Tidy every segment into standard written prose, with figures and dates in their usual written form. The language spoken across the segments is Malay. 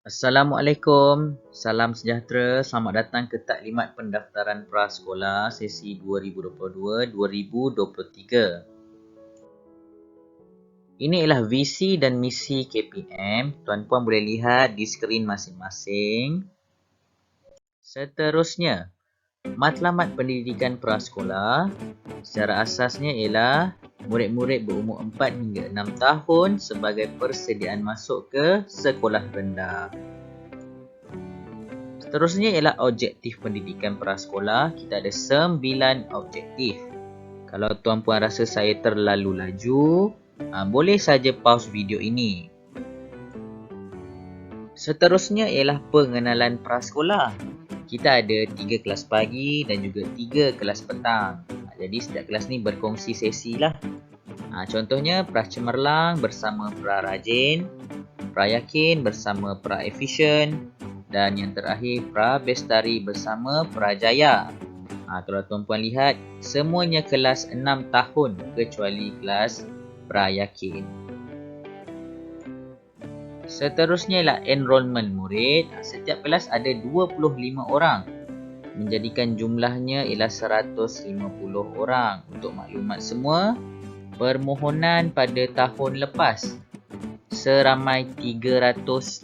Assalamualaikum, salam sejahtera, selamat datang ke Taklimat Pendaftaran Prasekolah sesi 2022-2023. Ini ialah visi dan misi KPM, tuan-puan boleh lihat di skrin masing-masing. Seterusnya, matlamat pendidikan prasekolah secara asasnya ialah murid-murid berumur 4 hingga 6 tahun sebagai persediaan masuk ke sekolah rendah. Seterusnya ialah objektif pendidikan prasekolah. Kita ada 9 objektif. Kalau tuan-puan rasa saya terlalu laju, boleh saja pause video ini. Seterusnya ialah pengenalan prasekolah. Kita ada 3 kelas pagi dan juga 3 kelas petang. Jadi setiap kelas ni berkongsi sesi lah. Contohnya pracemerlang bersama prarajin, prayakin bersama praefisien, dan yang terakhir Prabestari bersama Prajaya. Kalau tuan-puan lihat, semuanya kelas 6 tahun kecuali kelas Prayakin. Seterusnya ialah enrolment murid. Setiap kelas ada 25 orang. Menjadikan jumlahnya ialah 150 orang. Untuk maklumat semua, permohonan pada tahun lepas seramai 388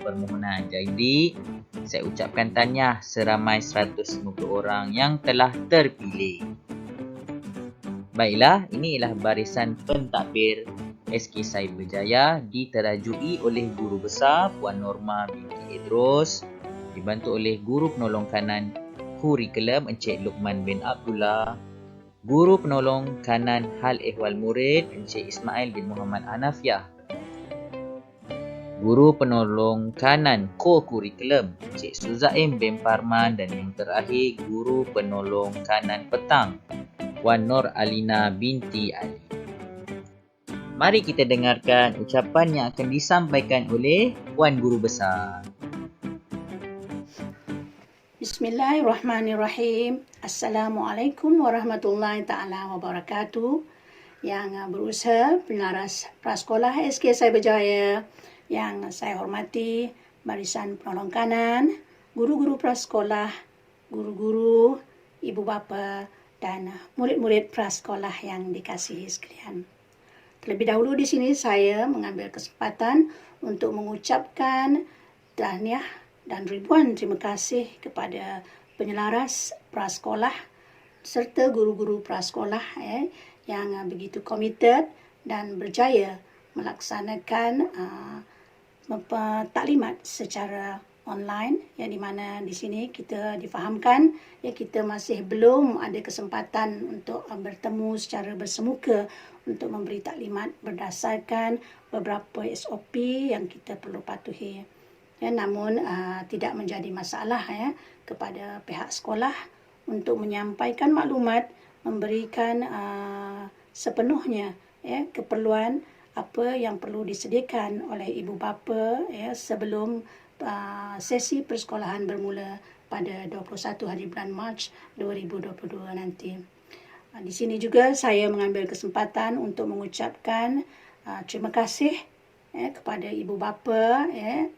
permohonan. Jadi, saya ucapkan tahniah seramai 150 orang yang telah terpilih. Baiklah, ini ialah barisan pentadbir SK Cyberjaya diterajui oleh Guru Besar Puan Norma binti Idrus, dibantu oleh Guru Penolong Kanan Kurikulum Encik Luqman bin Abdullah, Guru Penolong Kanan Hal Ehwal Murid Encik Ismail bin Muhammad Hanafiah, Guru Penolong Kanan Co-Kurikulum Encik Suzaim bin Parman, dan yang terakhir Guru Penolong Kanan Petang Puan Nur Alina binti Ali. Mari kita dengarkan ucapan yang akan disampaikan oleh Puan Guru Besar. Bismillahirrahmanirrahim. Assalamualaikum warahmatullahi ta'ala wabarakatuh. Yang berusaha penlaras prasekolah SK Cyberjaya, yang saya hormati barisan penolong kanan, guru-guru prasekolah, guru-guru, ibu bapa dan murid-murid prasekolah yang dikasihi sekalian. Terlebih dahulu di sini saya mengambil kesempatan untuk mengucapkan tahniah dan ribuan terima kasih kepada penyelaras prasekolah serta guru-guru prasekolah yang begitu komited dan berjaya melaksanakan taklimat secara online, yang di mana di sini kita difahamkan kita masih belum ada kesempatan untuk bertemu secara bersemuka untuk memberi taklimat berdasarkan beberapa SOP yang kita perlu patuhi. Namun tidak menjadi masalah kepada pihak sekolah untuk menyampaikan maklumat, memberikan sepenuhnya keperluan apa yang perlu disediakan oleh ibu bapa sebelum sesi persekolahan bermula pada 21 hari bulan Mac 2022 nanti. Di sini juga saya mengambil kesempatan untuk mengucapkan terima kasih kepada ibu bapa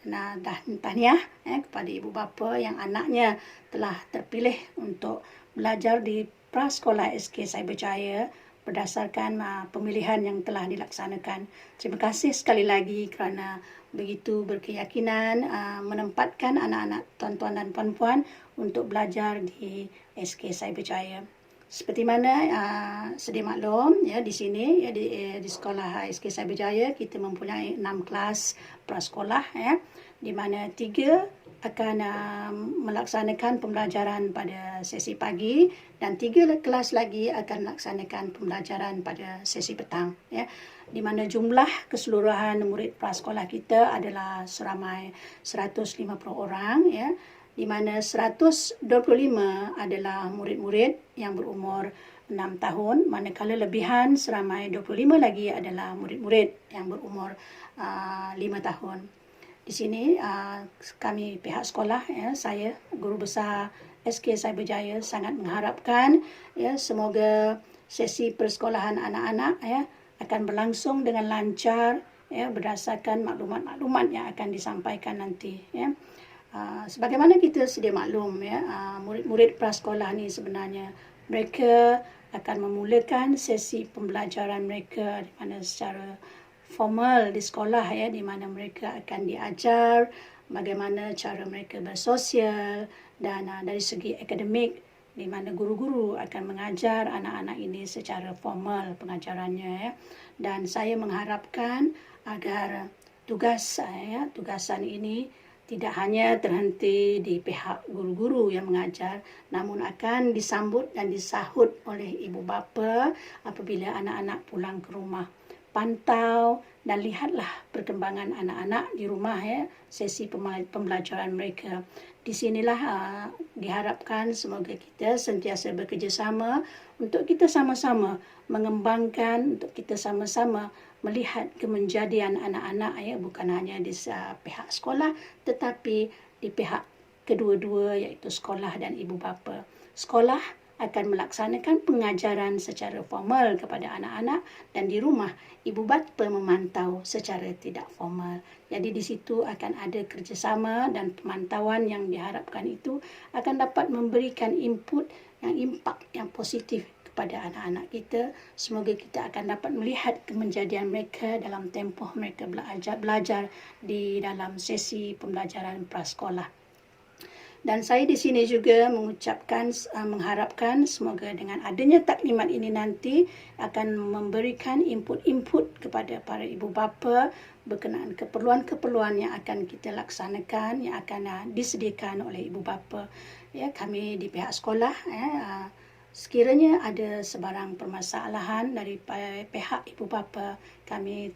dan tahniah kepada ibu bapa yang anaknya telah terpilih untuk belajar di prasekolah SK Cyberjaya berdasarkan pemilihan yang telah dilaksanakan. Terima kasih sekali lagi kerana begitu berkeyakinan menempatkan anak-anak tuan-tuan dan puan-puan untuk belajar di SK Cyberjaya. Seperti mana sedia maklum di sini di sekolah SK Cyberjaya kita mempunyai 6 kelas prasekolah di mana 3 akan melaksanakan pembelajaran pada sesi pagi dan 3 kelas lagi akan melaksanakan pembelajaran pada sesi petang di mana jumlah keseluruhan murid prasekolah kita adalah seramai 150 orang di mana 125 adalah murid-murid yang berumur 6 tahun, manakala lebihan seramai 25 lagi adalah murid-murid yang berumur 5 tahun. Di sini kami pihak sekolah, saya Guru Besar SK Cyberjaya sangat mengharapkan semoga sesi persekolahan anak-anak akan berlangsung dengan lancar ya, berdasarkan maklumat-maklumat yang akan disampaikan nanti, ya. Sebagaimana kita sedia maklum, ya, murid-murid prasekolah ni sebenarnya mereka akan memulakan sesi pembelajaran mereka di mana secara formal di sekolah, ya, di mana mereka akan diajar bagaimana cara mereka bersosial dan dari segi akademik di mana guru-guru akan mengajar anak-anak ini secara formal pengajarannya, ya. Dan saya mengharapkan agar tugasan ini tidak hanya terhenti di pihak guru-guru yang mengajar, namun akan disambut dan disahut oleh ibu bapa apabila anak-anak pulang ke rumah. Pantau dan lihatlah perkembangan anak-anak di rumah, ya, sesi pembelajaran mereka. Di sinilah diharapkan semoga kita sentiasa bekerjasama untuk kita sama-sama mengembangkan, untuk kita sama-sama melihat kemenjadian anak-anak, ya, bukan hanya di pihak sekolah tetapi di pihak kedua-dua iaitu sekolah dan ibu bapa. Sekolah akan melaksanakan pengajaran secara formal kepada anak-anak dan di rumah ibu bapa memantau secara tidak formal. Jadi di situ akan ada kerjasama dan pemantauan yang diharapkan itu akan dapat memberikan input yang impak yang positif kepada anak-anak kita. Semoga kita akan dapat melihat kemenjadian mereka dalam tempoh mereka belajar di dalam sesi pembelajaran prasekolah. Dan saya di sini juga mengharapkan semoga dengan adanya taklimat ini nanti akan memberikan input-input kepada para ibu bapa berkenaan keperluan-keperluan yang akan kita laksanakan, yang akan disediakan oleh ibu bapa. Ya, kami di pihak sekolah, sekiranya ada sebarang permasalahan dari pihak ibu bapa, kami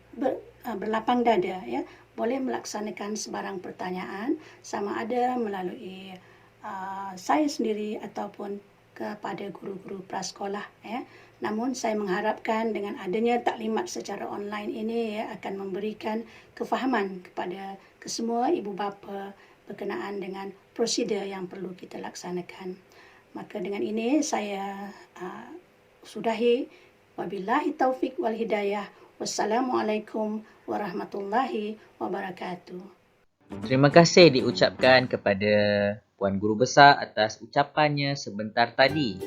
berlapang dada, ya, boleh melaksanakan sebarang pertanyaan sama ada melalui saya sendiri ataupun kepada guru-guru prasekolah, ya. Namun saya mengharapkan dengan adanya taklimat secara online ini, ya, akan memberikan kefahaman kepada kesemua ibu bapa berkenaan dengan prosedur yang perlu kita laksanakan. Maka dengan ini saya sudahi. Wabillahi taufik wal hidayah. Wassalamualaikum warahmatullahi wabarakatuh. Terima kasih diucapkan kepada Puan Guru Besar atas ucapannya sebentar tadi.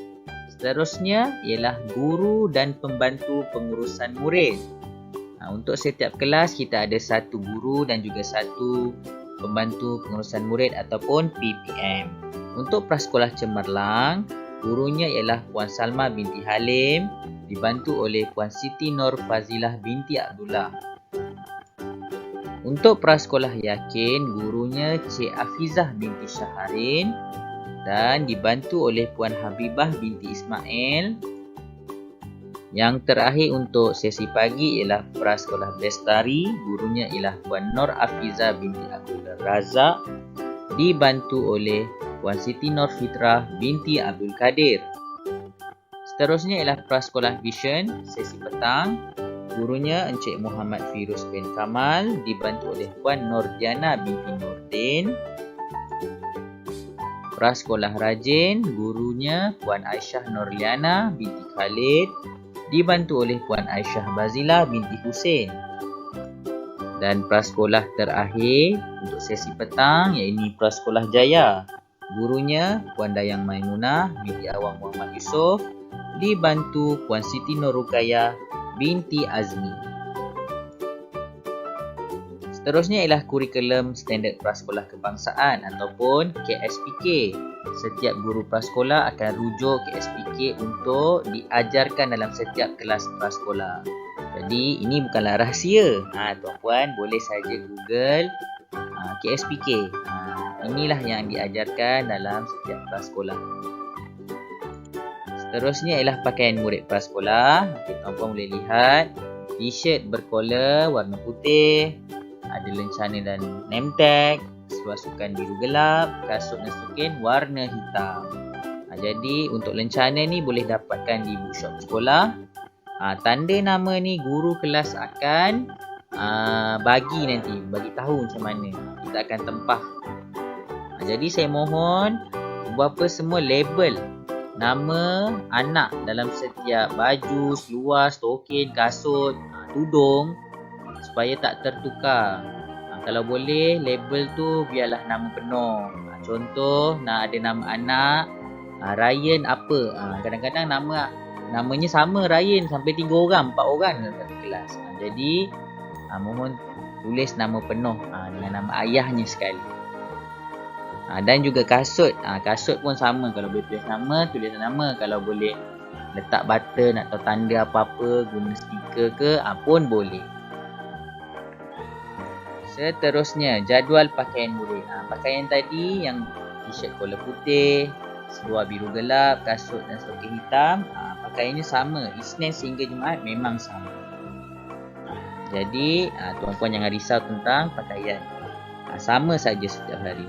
Seterusnya ialah guru dan pembantu pengurusan murid. Untuk setiap kelas kita ada satu guru dan juga satu pembantu pengurusan murid ataupun PPM. Untuk prasekolah Cemerlang, gurunya ialah Puan Salma binti Halim, dibantu oleh Puan Siti Nur Fazilah binti Abdullah. Untuk prasekolah Yakin, gurunya Cik Afizah binti Syaharin dan dibantu oleh Puan Habibah binti Ismail. Yang terakhir untuk sesi pagi ialah prasekolah Bestari, gurunya ialah Puan Nur Afizah binti Abdul Razak, dibantu oleh Puan Siti Nur Fitrah binti Abdul Kadir. Seterusnya ialah prasekolah Vision, sesi petang. Gurunya Encik Muhammad Firuz bin Kamal, dibantu oleh Puan Nordiana binti Nurdin. Prasekolah Rajin, gurunya Puan Aisyah Nurliana binti Khalid, dibantu oleh Puan Aisyah Bazila binti Hussein. Dan prasekolah terakhir untuk sesi petang iaitu prasekolah Jaya. Gurunya Puan Dayang Maimunah binti Awang Muhammad Yusof, dibantu Puan Siti Nur Rukayah binti Azmi. Seterusnya ialah kurikulum standard prasekolah kebangsaan ataupun KSPK. Setiap guru prasekolah akan rujuk KSPK untuk diajarkan dalam setiap kelas prasekolah. Jadi ini bukanlah rahsia. Tuan-puan boleh saja Google KSPK. Inilah yang diajarkan dalam setiap prasekolah. Seterusnya ialah pakaian murid prasekolah. Tuan-puan boleh lihat t-shirt berkola warna putih, ada lencana dan name tag, seluar sukan biru gelap, kasut dan sukin warna hitam. Jadi untuk lencana ni boleh dapatkan di bookshop sekolah. Tanda nama ni guru kelas akan bagi tahu macam mana kita akan tempah. Jadi saya mohon bapa semua label nama anak dalam setiap baju, seluar, stokin, kasut, tudung. supaya tak tertukar. Kalau boleh label tu biarlah nama penuh. Contoh nak ada nama anak Ryan apa. Kadang-kadang namanya sama Ryan sampai 3 orang, 4 orang dalam satu kelas. Jadi mohon tulis nama penuh dengan nama ayahnya sekali. Dan juga kasut. Kasut pun sama, kalau boleh tulis nama. Kalau boleh letak button atau tanda apa-apa, guna stiker ke pun boleh. Seterusnya, jadual pakaian murid. Pakaian tadi yang t-shirt collar putih, seluar biru gelap, kasut dan stoking hitam, pakaiannya sama. Isnin sehingga Jumaat memang sama. Jadi tuan-puan jangan risau tentang pakaian. Sama saja setiap hari.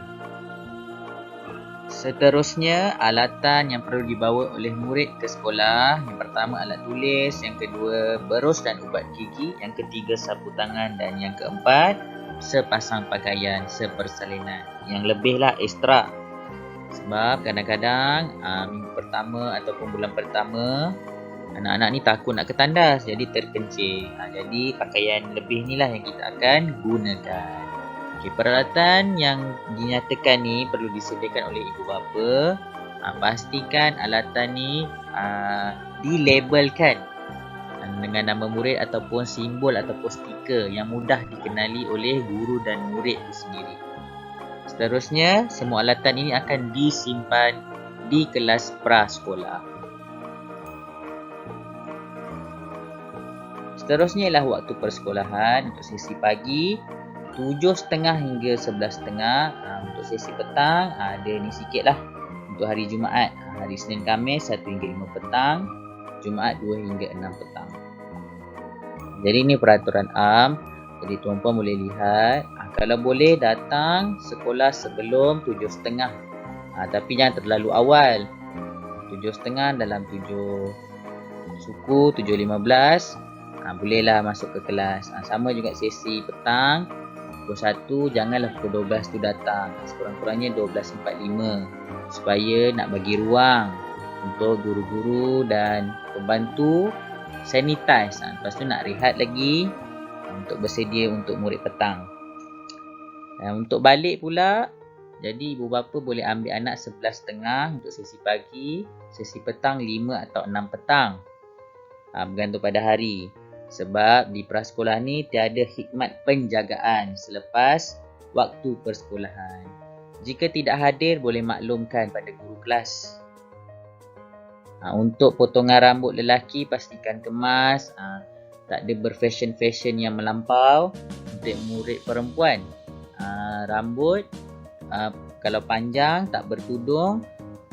Seterusnya, alatan yang perlu dibawa oleh murid ke sekolah. Yang pertama alat tulis, yang kedua berus dan ubat gigi, yang ketiga sapu tangan, dan yang keempat sepasang pakaian sepersalinan. Yang lebihlah ekstra. Sebab kadang-kadang minggu pertama ataupun bulan pertama anak-anak ni takut nak ketandas, jadi terkencing. Jadi pakaian lebih ni lah yang kita akan gunakan. Peralatan yang dinyatakan ni perlu disediakan oleh ibu bapa. Pastikan alatan ni dilabelkan dengan nama murid ataupun simbol ataupun stiker yang mudah dikenali oleh guru dan murid itu sendiri. Seterusnya, semua alatan ini akan disimpan di kelas prasekolah. Seterusnya ialah waktu persekolahan. Untuk sesi pagi 7.30 hingga 11.30. Untuk sesi petang ada ni sikit lah. Untuk hari Jumaat, hari Senin Khamis 1 hingga 5 petang, Jumaat 2 hingga 6 petang. Jadi ini peraturan am. Jadi tuan-puan boleh lihat, kalau boleh datang sekolah sebelum 7.30. Tapi jangan terlalu awal. 7.30 dalam 7 suku, 7.15. Bolehlah masuk ke kelas. Sama juga sesi petang. Pukul 1, janganlah pukul 12 tu datang. Sekurang-kurangnya 12.45. Supaya nak bagi ruang untuk guru-guru dan pembantu sanitize. Lepas tu nak rehat lagi untuk bersedia untuk murid petang. Untuk balik pula, jadi ibu bapa boleh ambil anak 11.30 untuk sesi pagi, sesi petang 5 atau 6 petang. Bergantung pada hari. Sebab di prasekolah ni tiada khidmat penjagaan selepas waktu persekolahan. Jika tidak hadir, boleh maklumkan pada guru kelas. Untuk potongan rambut lelaki, pastikan kemas, tak ada berfashion-fashion yang melampau. Untuk murid perempuan, rambut kalau panjang tak bertudung,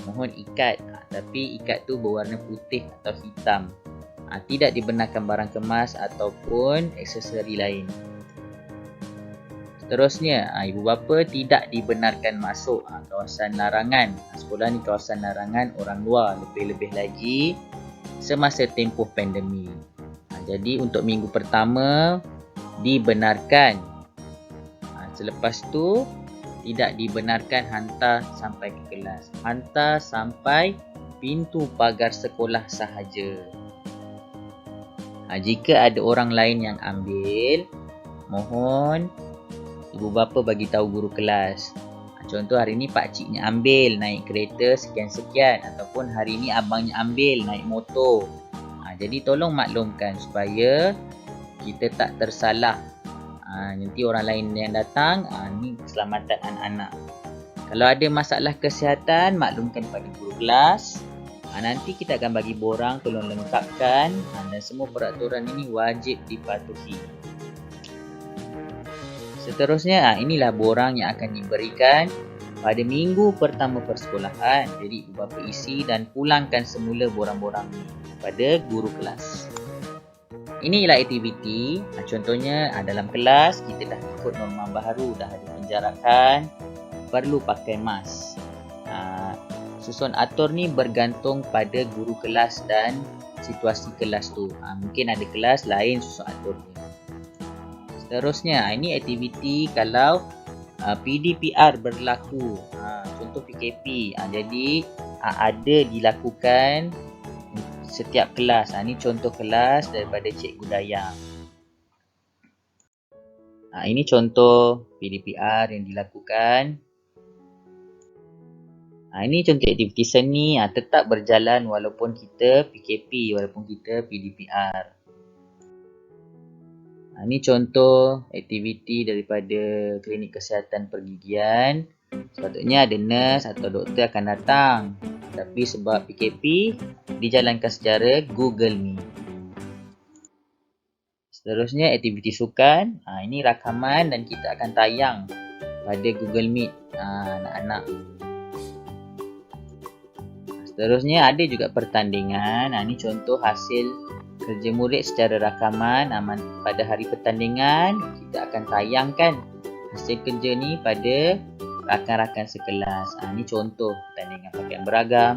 mohon ikat. Tapi ikat tu berwarna putih atau hitam. Tidak dibenarkan barang kemas ataupun aksesori lain. Seterusnya, ibu bapa tidak dibenarkan masuk kawasan larangan. Sekolah ni kawasan larangan orang luar, lebih-lebih lagi semasa tempoh pandemik. Jadi untuk minggu pertama dibenarkan. Selepas tu tidak dibenarkan hantar sampai ke kelas. Hantar sampai pintu pagar sekolah sahaja. Jika ada orang lain yang ambil, mohon ibu bapa bagi tahu guru kelas. Contoh hari ni pakciknya ambil naik kereta sekian-sekian, ataupun hari ni abangnya ambil naik motor. Jadi tolong maklumkan supaya kita tak tersalah. Nanti orang lain yang datang, ni keselamatan anak-anak. Kalau ada masalah kesihatan, maklumkan kepada guru kelas. Nanti kita akan bagi borang, tolong lengkapkan, dan semua peraturan ini wajib dipatuhi. Seterusnya, inilah borang yang akan diberikan pada minggu pertama persekolahan. Jadi ibu bapa isi dan pulangkan semula borang-borang ini pada guru kelas. Ini ialah aktiviti. Contohnya dalam kelas kita dah ikut norma baru, dah ada penjarakan, perlu pakai mask. Susun atur ni bergantung pada guru kelas dan situasi kelas tu. Mungkin ada kelas lain susun aturnya. Seterusnya, ini aktiviti kalau PDPR berlaku. Contoh PKP. Jadi ada dilakukan setiap kelas. Ini contoh kelas daripada Cikgu Dayang. Ini contoh PDPR yang dilakukan. Ini contoh aktiviti seni tetap berjalan walaupun kita PKP, walaupun kita PDPR. Ini contoh aktiviti daripada klinik kesihatan pergigian. Sepatutnya ada nurse atau doktor akan datang. Tapi sebab PKP, dijalankan secara Google Meet. Seterusnya aktiviti sukan. Ini rakaman dan kita akan tayang pada Google Meet anak-anak. Seterusnya ada juga pertandingan. Ini contoh hasil kerja murid secara rakaman. Pada hari pertandingan, kita akan tayangkan hasil kerja ni pada rakan-rakan sekelas. Ini contoh pertandingan pakaian beragam,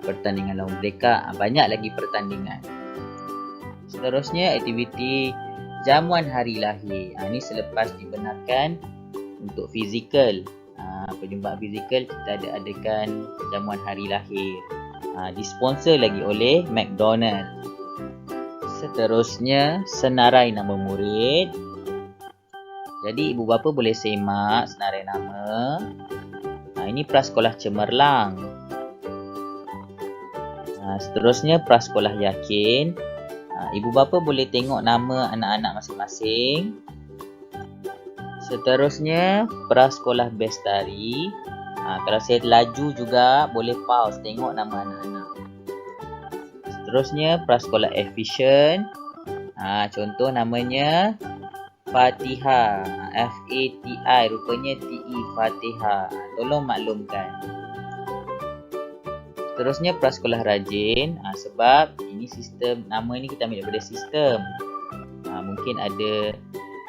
pertandingan lawan mereka. Banyak lagi pertandingan. Seterusnya aktiviti jamuan hari lahir. Ini selepas dibenarkan untuk fizikal. Perjumpaan fizikal kita adakan jamuan hari lahir. Disponsor lagi oleh McDonald. Seterusnya senarai nama murid. Jadi ibu bapa boleh semak senarai nama. Ini prasekolah cemerlang. Seterusnya prasekolah yakin. Ibu bapa boleh tengok nama anak-anak masing-masing. Seterusnya prasekolah bestari. Kalau saya laju juga boleh pause tengok nama anak-anak. Seterusnya prasekolah efisien. Contoh namanya Fatihah. F-A-T-I, rupanya T-E, Fatihah. Tolong maklumkan. Seterusnya prasekolah rajin. Sebab ini sistem, nama ni kita ambil daripada sistem. Mungkin ada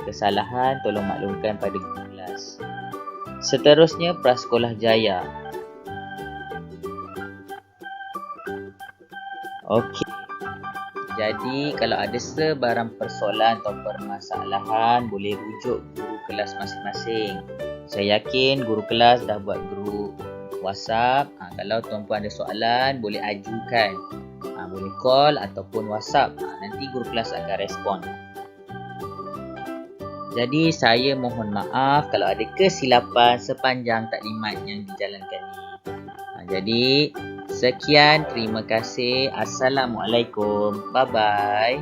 kesalahan, tolong maklumkan pada guru kelas. Seterusnya prasekolah jaya. Okey. Jadi kalau ada sebarang persoalan atau permasalahan, boleh rujuk guru kelas masing-masing. Saya yakin guru kelas dah buat grup WhatsApp. Kalau tuan-puan ada soalan, boleh ajukan. Boleh call ataupun WhatsApp. Nanti guru kelas akan respon. Jadi saya mohon maaf kalau ada kesilapan sepanjang taklimat yang dijalankan ini. Jadi sekian, terima kasih. Assalamualaikum. Bye-bye.